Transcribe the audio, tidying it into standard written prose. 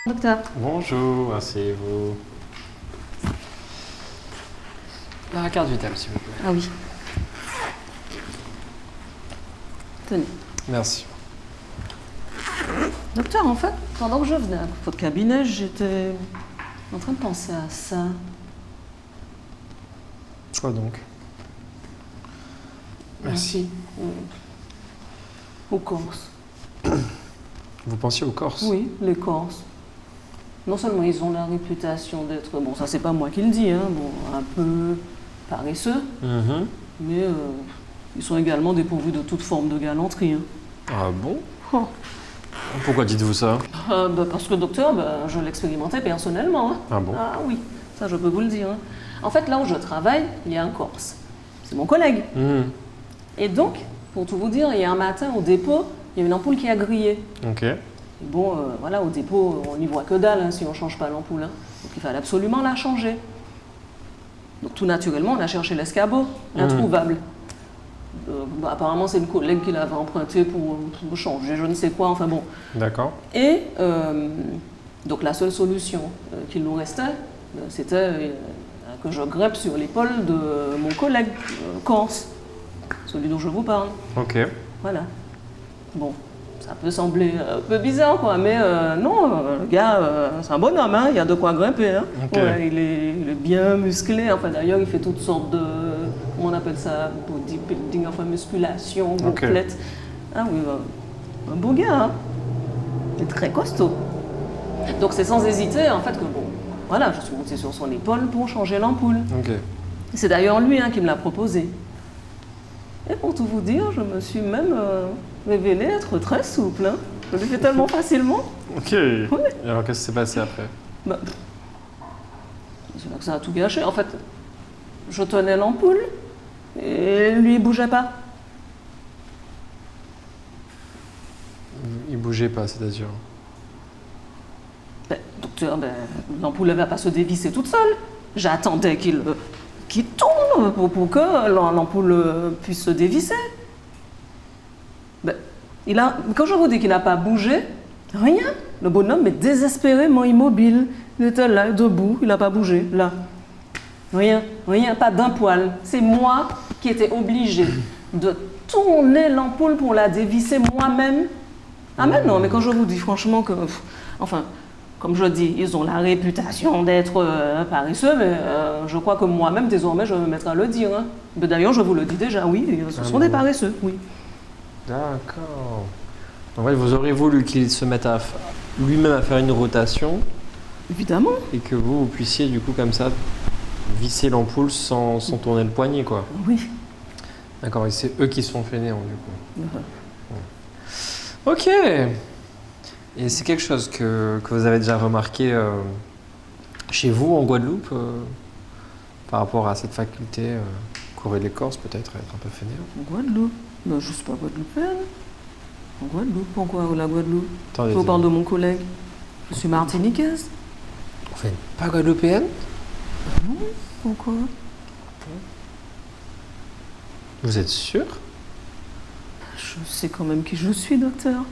Docteur. Bonjour, asseyez-vous. La carte vitale, s'il vous plaît. Ah oui. Tenez. Merci. Docteur, en fait, pendant que je venais à votre cabinet, j'étais en train de penser à ça. Quoi donc? Merci. Aux Corses. Vous pensiez aux Corses? Oui, les Corses. Non seulement ils ont la réputation d'être, bon ça c'est pas moi qui le dis, hein, bon, un peu paresseux, mais ils sont également dépourvus de toute forme de galanterie. Hein. Ah bon? Oh. Pourquoi dites-vous ça? Parce que docteur, je l'expérimentais personnellement. Hein. Ah bon? Ah oui, ça je peux vous le dire. Hein. En fait, là où je travaille, il y a un Corse. C'est mon collègue. Et donc, pour tout vous dire, il y a un matin au dépôt, il y a une ampoule qui a grillé. Ok. Et bon, voilà, au dépôt, on n'y voit que dalle hein, si on ne change pas l'ampoule. Hein. Donc il fallait absolument la changer. Donc tout naturellement, on a cherché l'escabeau, introuvable. Apparemment, c'est une collègue qui l'avait emprunté pour changer, je ne sais quoi, enfin bon. D'accord. Et donc la seule solution qu'il nous restait, c'était que je grimpe sur l'épaule de mon collègue Corse, celui dont je vous parle. Ok. Voilà. Bon, ça peut sembler un peu bizarre, quoi, mais non, le gars, c'est un bonhomme, hein, il y a de quoi grimper. Hein. Okay. Ouais, il est bien musclé, enfin d'ailleurs, il fait toutes sortes de, comment on appelle ça, bodybuilding, enfin musculation, gonflette. Ah oui, un beau gars, hein. Il est très costaud. Donc c'est sans hésiter, en fait, que bon, voilà, je suis montée sur son épaule pour changer l'ampoule. Okay. C'est d'ailleurs lui hein, qui me l'a proposé. Et pour tout vous dire, je me suis même révélée être très souple. Hein. Je le fais tellement facilement. Ok. Oui. Et alors qu'est-ce qui s'est passé après? C'est là que ça a tout gâché. En fait, je tenais l'ampoule et lui, il bougeait pas. Il bougeait pas, c'est-à-dire? Docteur, l'ampoule ne va pas se dévisser toute seule. J'attendais qu'il tourne pour que l'ampoule puisse se dévisser. Quand je vous dis qu'il n'a pas bougé, rien. Le bonhomme est désespérément immobile. Il était là, debout, il n'a pas bougé, là. Rien, pas d'un poil. C'est moi qui étais obligée de tourner l'ampoule pour la dévisser moi-même. Ah mais non, mais quand je vous dis franchement que... Enfin, comme je dis, ils ont la réputation d'être paresseux, mais je crois que moi-même, désormais, je vais me mettre à le dire. Hein. D'ailleurs, je vous le dis déjà, oui, ce sont des paresseux, oui. D'accord. En fait, vous auriez voulu qu'il se mette lui-même à faire une rotation. Évidemment. Et que vous puissiez, du coup, comme ça, visser l'ampoule sans tourner le poignet, quoi. Oui. D'accord, et c'est eux qui se sont fainéants, du coup. Ok. Et c'est quelque chose que vous avez déjà remarqué chez vous, en Guadeloupe, par rapport à cette faculté qu'auraient les Corses, peut-être, à être un peu fainéants? En Guadeloupe? Je ne suis pas guadeloupéenne. En Guadeloupe? Pourquoi la Guadeloupe? Attendez, je vous parle de mon collègue. Je suis martiniquaise. Enfin, pas guadeloupéenne? Non, pourquoi? Vous êtes sûr? Je sais quand même qui je suis, docteur.